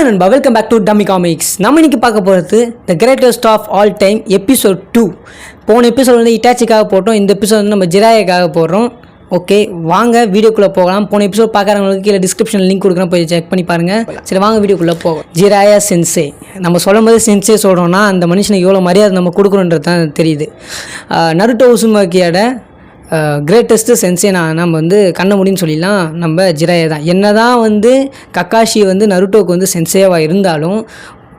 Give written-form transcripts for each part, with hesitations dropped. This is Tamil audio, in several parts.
ஹலோ நண்பா, welcome back to Dummy Comics. நம்ம இன்னைக்கு பார்க்க போகிறது the greatest of all time episode 2. போன எபிசோட் வந்து இட்டாச்சிக்காக போட்டோம், இந்த எபிசோட் வந்து நம்ம ஜிராயாக்காக போடுறோம். ஓகே, வாங்க வீடியோக்குள்ளே போகலாம். போன எபிசோட் பார்க்குறவங்களுக்கு கீழே டிஸ்கிரிப்ஷனில் லிங்க் கொடுக்குறேன், போய் செக் பண்ணி பாருங்கள். சரி, வாங்க வீடியோக்குள்ளே போகும். ஜிராயா சென்சே, நம்ம சொல்லும் போது சென்சே சொல்கிறோன்னா அந்த மனுஷனுக்கு எவ்வளோ மரியாதை நம்ம கொடுக்குறோன்றது தான் தெரியுது. நருட்டோ உசுமாக்கியோட கிரேட்டஸ்ட்டு சென்சே நம்ம வந்து கண்ண முடின்னு சொல்லிடலாம் நம்ம ஜிராயா தான். என்ன தான் வந்து கக்காஷி வந்து நருட்டோவுக்கு வந்து சென்சேவாக இருந்தாலும்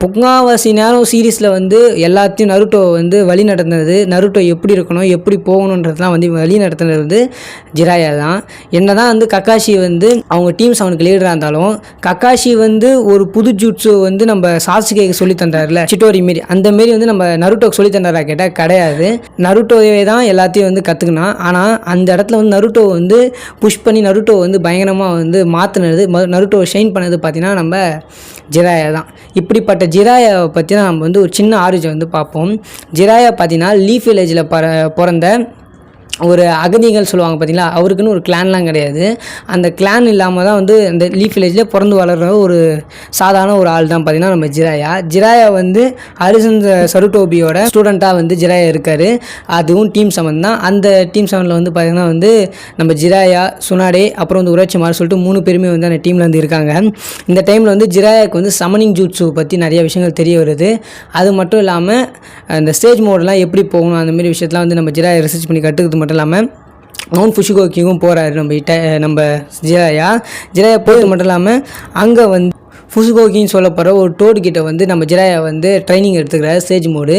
முக்கால்வாசி நேரம் சீரீஸில் வந்து எல்லாத்தையும் நருட்டோ வந்து வழி நடத்துனது, நருட்டோ எப்படி இருக்கணும் எப்படி போகணுன்றதுலாம் வந்து வழி நடத்துனது வந்து ஜிராயா தான். என்ன தான் வந்து கக்காஷி வந்து அவங்க டீம்ஸ் அவனுக்கு லீடராக இருந்தாலும் கக்காஷி வந்து ஒரு புது ஜூட்ஸு வந்து நம்ம சாசுகேக்கு சொல்லி தந்தார்ல, சிட்டோரி மாரி, அந்த மாரி வந்து நம்ம நருட்டோக்கு சொல்லி தந்தாரா கேட்டால் கிடையாது. நருட்டோவே தான் எல்லாத்தையும் வந்து கற்றுக்கினான். ஆனால் அந்த இடத்துல வந்து நருட்டோ வந்து புஷ் பண்ணி நருட்டோ வந்து பயங்கரமாக வந்து மாற்றினது, நருட்டோ ஷைன் பண்ணது பார்த்திங்கன்னா நம்ம ஜிராயா தான். இப்படிப்பட்ட ஜிராயாவை பற்றி தான் நம்ம வந்து ஒரு சின்ன ஆரிஜின் வந்து பார்ப்போம். ஜிராயா பார்த்தீங்கன்னா லீஃப் வில்லேஜில் பிறந்த ஒரு அகதிகள் சொல்லுவாங்க பார்த்தீங்களா, அவருக்குன்னு ஒரு கிளான்லாம் கிடையாது. அந்த கிளான் இல்லாமல் தான் வந்து அந்த லீஃப் வில்லேஜில் பிறந்து வளர்கிற ஒரு சாதாரண ஒரு ஆள் தான் பார்த்தீங்கன்னா நம்ம ஜிராயா. ஜிராயா வந்து ஹரிசன் சருட்டோபியோட ஸ்டூடெண்ட்டாக வந்து ஜிராயா இருக்கார். அதுவும் டீம் 7 தான். அந்த டீம் 7ல் வந்து பார்த்திங்கன்னா வந்து நம்ம ஜிராயா, சுனாடே, அப்புறம் வந்து உராச்சிமார் சொல்லிட்டு 3 பேருமே வந்து அந்த டீமில் வந்து இருக்காங்க. இந்த டைமில் வந்து ஜிராயாவுக்கு வந்து சமனிங் ஜூட்ஸு பற்றி நிறைய விஷயங்கள் தெரிய வருது. அது மட்டும் இல்லாமல் அந்த ஸ்டேஜ் மோடெலாம் எப்படி போகணும் அந்தமாரி விஷயத்தெலாம் வந்து நம்ம ஜிராயா ரிசர்ச் பண்ணி கற்றுக்கிறது மட்டும் இல்லாமல் மவுண்ட் ஃபுஷிகோக்கியும் போகிறாரு நம்ம ஜிராயா போகிறது மட்டும் இல்லாமல் அங்கே வந்து ஃபுசுகோக்கின்னு சொல்லப்படுற ஒரு டோடு கிட்ட வந்து நம்ம ஜிராயா வந்து ட்ரைனிங் எடுத்துக்கிறாரு ஸ்டேஜ் மோடு.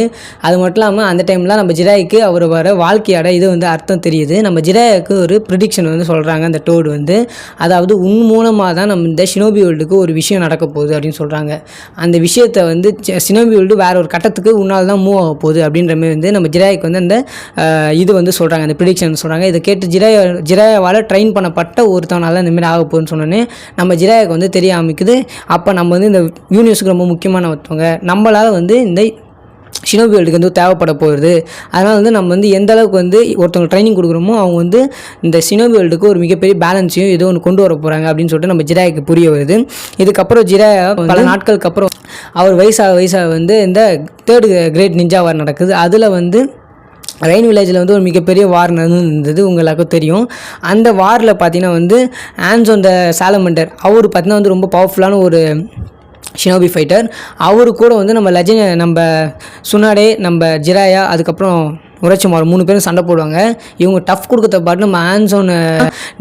அது மட்டும் இல்லாமல் அந்த டைம்லாம் நம்ம ஜிராய்க்கு அவர் வர வாழ்க்கையோட இது வந்து அர்த்தம் தெரியுது. நம்ம ஜிராயாவுக்கு ஒரு ப்ரிடிக்ஷன் வந்து சொல்கிறாங்க அந்த டோடு வந்து, அதாவது உன் மூலமாக தான் நம்ம இந்த ஷினோபி வேர்ல்டுக்கு ஒரு விஷயம் நடக்க போகுது அப்படின்னு சொல்கிறாங்க. அந்த விஷயத்தை வந்து ஷினோபி வேர்ல்டு வேறு ஒரு கட்டத்துக்கு உன்னால் தான் மூவ் ஆக போகுது அப்படின்ற மாதிரி வந்து நம்ம ஜிராய்க்கு வந்து அந்த இது வந்து சொல்கிறாங்க, அந்த ப்ரிடிக்ஷன் சொல்கிறாங்க. இதை கேட்டு ஜிராயாவால் ட்ரெயின் பண்ணப்பட்ட ஒருத்தவனால இந்தமாரி ஆக போகுதுன்னு சொன்னோன்னே நம்ம ஜிராயாவுக்கு வந்து தெரிய ஆரம்பிக்குது. அப்போ நம்ம வந்து இந்த யூனிவர்ஸுக்கு ரொம்ப முக்கியமான ஒருத்தவங்க, நம்மளால் வந்து இந்த ஷினோபி வேர்ல்டுக்கு வந்து தேவைப்பட போகுது. அதனால் வந்து நம்ம வந்து எந்த அளவுக்கு வந்து ஒருத்தவங்க ட்ரைனிங் கொடுக்குறோமோ அவங்க வந்து இந்த ஷினோபி வேர்ல்டுக்கு ஒரு மிகப்பெரிய பேலன்ஸையும் ஏதோ ஒன்று கொண்டு வர போகிறாங்க அப்படின்னு சொல்லிட்டு நம்ம ஜிராய்க்கு புரிய வருது. இதுக்கப்புறம் ஜிராயா பல நாட்களுக்கு அப்புறம் அவர் வயசாக வந்து இந்த 3rd கிரேட் நிஞ்சா வார் நடக்குது. அதில் வந்து ரெயின் வில்லேஜில் வந்து ஒரு மிகப்பெரிய வார் நடந்தது, உங்களுக்கும் தெரியும். அந்த வாரில் பார்த்தீங்கன்னா வந்து ஆன்சோன் த சாலமண்டர் அவர் பார்த்தீங்கன்னா வந்து ரொம்ப பவர்ஃபுல்லான ஒரு ஷினோபி ஃபைட்டர். அவரு கூட வந்து நம்ம சுனாடே, நம்ம ஜிராயா, அதுக்கப்புறம் உராச்சிமார் 3 பேரும் சண்டை போடுவாங்க. இவங்க டஃப் கொடுக்கறத பாட்டு நம்ம ஆன்சோனை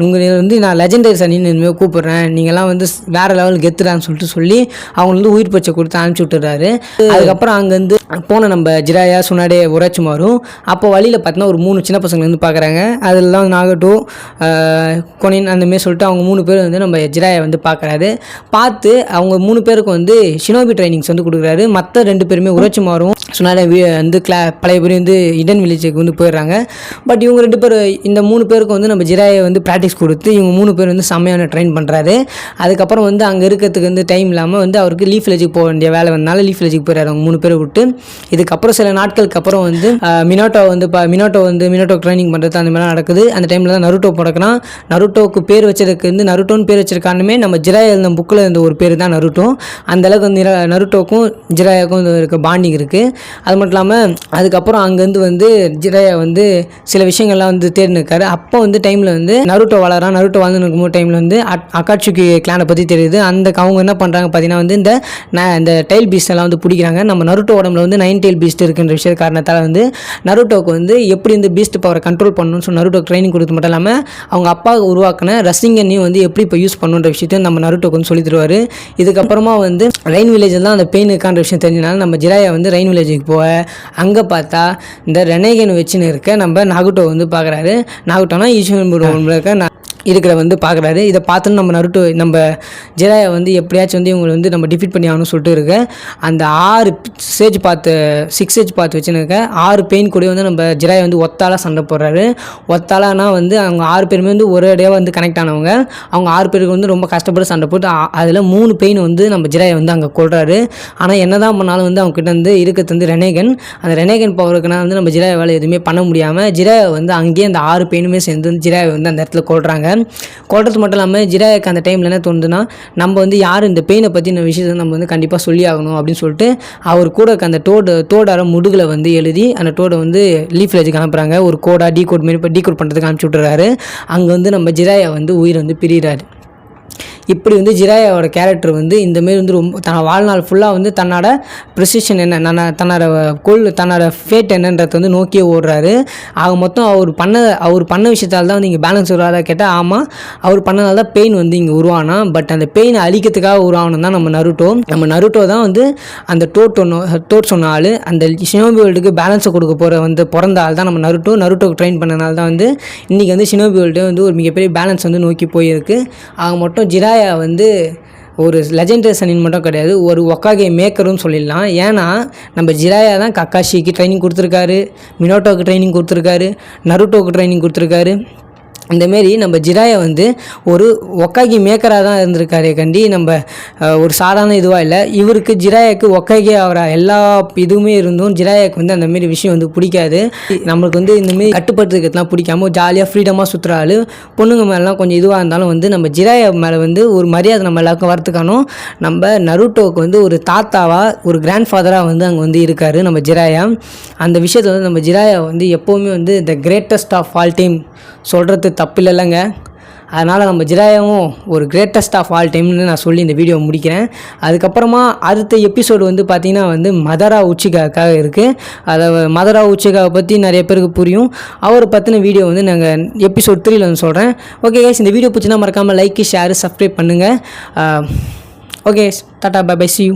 உங்கள் வந்து நான் லெஜெண்டரி சனின்னு இனிமேல் கூப்பிட்றேன், நீங்கள்லாம் வந்து வேறு லெவல் கெத்துறான்னு சொல்லி அவங்க வந்து உயிர் பச்சை கொடுத்து அனுப்பிச்சி விட்டுறாரு. அதுக்கப்புறம் அங்கேருந்து போன நம்ம ஜிராயா, சுனாடே, உராச்சிமாரும் அப்போ வழியில் பார்த்தீங்கன்னா ஒரு 3 சின்ன பசங்களை வந்து பார்க்குறாங்க. அதெல்லாம் நாகட்டோ, கொனின் அந்தமாரி சொல்லிட்டு அவங்க 3 பேர் வந்து நம்ம ஜிராயா வந்து பார்க்குறாரு. பார்த்து அவங்க 3 பேருக்கு வந்து ஷினோபி ட்ரைனிங்ஸ் வந்து கொடுக்குறாரு. மற்ற 2 பேருமே உராச்சிமாரும் சுனாடே வந்து பழைய பேர் வந்து இடன் வில்லேஜுக்கு வந்து போயிடுறாங்க. பட் இவங்க 2 பேர், இந்த 3 பேருக்கு வந்து நம்ம ஜிராயை வந்து ப்ராக்டிஸ் கொடுத்து இவங்க 3 பேர் வந்து செம்மையான ட்ரெயின் பண்ணுறாரு. அதுக்கப்புறம் வந்து அங்கே இருக்கிறதுக்கு வந்து டைம் இல்லாமல் வந்து அவருக்கு லீஃப் வில்லேஜுக்கு போக வேண்டிய வேலை வந்தனால லீஃப் வில்லேஜுக்கு போயிடுறாரு அவங்க 3 பேரை விட்டு. இதுக்கப்புறம் சில நாட்களுக்கு அப்புறம் வந்து மினோட்டோ ட்ரைனிங் பண்ணுறது அந்த மாதிரிலாம் நடக்குது. அந்த டைமில் தான் நருட்டோ பிறக்கிறான். நருட்டோவுக்கு பேர் வச்சதுக்கு வந்து நருட்டோன்னு பேர் வச்சிருக்கானுமே நம்ம ஜிராயா எழுந்த புக்கில் இருந்த ஒரு பேர் தான் நருட்டோ. அந்தளவுக்கு வந்து நருட்டோக்கும் ஜிராயாவுக்கும் இருக்க பாண்டிங் இருக்குது. அது மட்டும் இல்லாமல் அதுக்கப்புறம் அங்கேருந்து வந்து ஜிராயா வந்து சில விஷயங்கள்லாம் வந்து தேர்ந்துருக்காரு. அப்போ வந்து டைமில் வந்து நருட்டோ வாழ்ந்து இருக்கும்போது டைமில் வந்து அகாட்சுகி கிளானை பற்றி தெரியுது. அவங்க என்ன பண்ணுறாங்க பார்த்தீங்கன்னா வந்து இந்த டைல் பீஸ்ட் எல்லாம் வந்து பிடிக்கிறாங்க. நம்ம நருட்டோ உடம்புல வந்து 9 டைல் பீஸ்ட் இருக்குன்ற விஷய காரணத்தால் வந்து நருட்டோவுக்கு வந்து எப்படி இந்த பீஸ்ட் பவரை கண்ட்ரோல் பண்ணணும்னு சொல்லி நருட்டோ ட்ரைனிங் கொடுத்து மட்டும் இல்லாமல் அவங்க அப்பா உருவாக்கின ரசிங்கனையும் வந்து எப்படி இப்போ யூஸ் பண்ணுன்ற விஷயத்தையும் நம்ம நருட்டோக்கு வந்து சொல்லி தருவார். இதுக்கப்புறமா வந்து ரெயின் வில்லேஜில் தான் அந்த பெயின் இருக்கான்ற விஷயம் தெரிஞ்சனால நம்ம ஜிராயா வந்து ரெயின் வில்லேஜுக்கு போக அங்கே பார்த்தா இந்த ரெனேகன் வச்சுன்னு இருக்க நம்ம நாகுட்டோ வந்து பார்க்குறாரு. நாகுட்டோனா ஈஸ்வரன் இருக்கிற வந்து பார்க்குறாரு. இதை பார்த்துன்னு நம்ம ஜிராயா வந்து எப்படியாச்சும் வந்து இவங்களை வந்து நம்ம டிஃபீட் பண்ணி ஆகணும்னு சொல்லிட்டு இருக்க அந்த 6 ஸ்டேஜ் பார்த்து வச்சுன்னு இருக்க 6 பெயின் கூட வந்து நம்ம ஜிராயா வந்து ஒத்தாலாக சண்டை போடுறாரு. ஒத்தாலானா வந்து அவங்க 6 பேருமே வந்து ஒரே இடையாக வந்து கனெக்ட் ஆனவங்க. அவங்க 6 பேருக்கு வந்து ரொம்ப கஷ்டப்பட்டு சண்டை போட்டு அதில் 3 பெயின் வந்து நம்ம ஜிராயா வந்து அங்கே கொள்றாரு. ஆனால் என்ன தான் பண்ணாலும் வந்து அவங்க கிட்ட வந்து இருக்கிறது வந்து ரெனேகன். அந்த ரெனேகன் பவருக்குனா வந்து நம்ம ஜிராயா வேலை எதுவுமே பண்ண முடியாமல் ஜிராயா வந்து அங்கேயே அந்த 6 பெயினுமே சேர்ந்து ஜிராயா வந்து அந்த இடத்துல கொள்றாங்க. கொல்றது மட்டும் இல்லாமல் ஜிராயாக்கு அந்த டைமில் என்ன தோணுதுன்னா நம்ம வந்து யார் இந்த பெயினை பற்றின விஷயத்தை நம்ம வந்து கண்டிப்பாக சொல்லி ஆகணும் அப்படின்னு சொல்லிட்டு அவர் கூட அந்த டோடார முடுகில் வந்து எழுதி அந்த டோடை வந்து லீஃப் வில்லேஜுக்கு அனுப்புகிறாங்க. ஒரு கோடா டீகோட் மாரி டீகோட் பண்ணுறதுக்கு அனுப்பிச்சி விட்டுறாரு. அங்கே வந்து நம்ம ஜிராயா வந்து உயிர் வந்து பிரிகிறாரு. இப்படி வந்து ஜிராயாவோட கேரக்டர் வந்து இந்தமாரி வந்து ரொம்ப வாழ்நாள் ஃபுல்லாக வந்து தன்னோட ப்ரிசிஷன் என்ன தன்னோட ஃபேட் என்னன்றதை வந்து நோக்கியே ஓடுறாரு. ஆக மொத்தம் அவர் பண்ண விஷயத்தால் தான் வந்து இங்கே பேலன்ஸ் உருவாதா கேட்டால் ஆமாம், அவர் பண்ணனால தான் பெயின் வந்து இங்கே உருவானா. பட் அந்த பெயினை அழிக்கிறதுக்காக உருவாகணும் தான் நம்ம நருட்டோ தான் வந்து அந்த டோட் சொன்ன ஆள். அந்த ஷினோபி வேர்ல்டுக்கு பேலன்ஸை கொடுக்க பிறந்த ஆள் தான் நம்ம நருட்டோக்கு ட்ரெயின் பண்ணனால தான் வந்து இன்றைக்கி வந்து ஷினோபி வேர்ல்டு வந்து ஒரு மிகப்பெரிய பேலன்ஸ் வந்து நோக்கி போயிருக்கு. ஆக மொத்தம் ஜிராயா வந்து ஒரு லெஜெண்டரி சனின் மட்டும் கிடையாது, ஒரு ஒக்காகே மேக்கரும் சொல்லிடலாம். ஏன்னா நம்ம ஜிராயா தான் கக்காஷிக்கு ட்ரைனிங் கொடுத்துருக்காரு, மினோட்டோவுக்கு ட்ரைனிங் கொடுத்துருக்காரு, நருட்டோவுக்கு ட்ரைனிங் கொடுத்துருக்காரு. இந்தமாரி நம்ம ஜிராயா வந்து ஒரு ஒக்காகி மேக்கராக தான் இருந்திருக்காரு கண்டி, நம்ம ஒரு சாதாரண இதுவாக இல்லை. இவருக்கு ஜிராயாவுக்கு ஒக்காகி ஆகிற எல்லா இதுவுமே இருந்தும் ஜிராயாவுக்கு வந்து அந்தமாரி விஷயம் வந்து பிடிக்காது. நம்மளுக்கு வந்து இந்தமாரி கட்டுப்படுத்துறதுலாம் பிடிக்காம ஜாலியாக ஃப்ரீடமாக சுற்றுற ஆள். பொண்ணுங்க மேலாம் கொஞ்சம் இதுவாக இருந்தாலும் வந்து நம்ம ஜிராயா மேலே வந்து ஒரு மரியாதை நம்ம எல்லாருக்கும் வரத்துக்கானோம். நம்ம நருட்டோவுக்கு வந்து ஒரு தாத்தாவாக ஒரு கிராண்ட் ஃபாதராக வந்து அங்கே வந்து இருக்கார் நம்ம ஜிராயா. அந்த விஷயத்தில் வந்து நம்ம ஜிராயா வந்து எப்போவுமே வந்து the greatest of all time சொல்கிறது தப்பு இல்லைங்க. அதனால் நம்ம ஜிராயாவும் ஒரு கிரேட்டஸ்ட் ஆஃப் ஆல் டைம்னு நான் சொல்லி இந்த வீடியோ முடிக்கிறேன். அதுக்கப்புறமா அடுத்த எபிசோடு வந்து பார்த்திங்கன்னா வந்து மதரா உச்சிகாவுக்காக இருக்குது. அதை மதரா உச்சிகாவை பற்றி நிறைய பேருக்கு புரியும். அவரை பற்றின வீடியோ வந்து நாங்கள் எபிசோட் 3 வந்து சொல்கிறேன். ஓகே கைஸ், இந்த வீடியோ பிடிச்சினா மறக்காமல் லைக் ஷேர் சப்ஸ்கிரைப் பண்ணுங்கள். Okay tata bye bye, see you.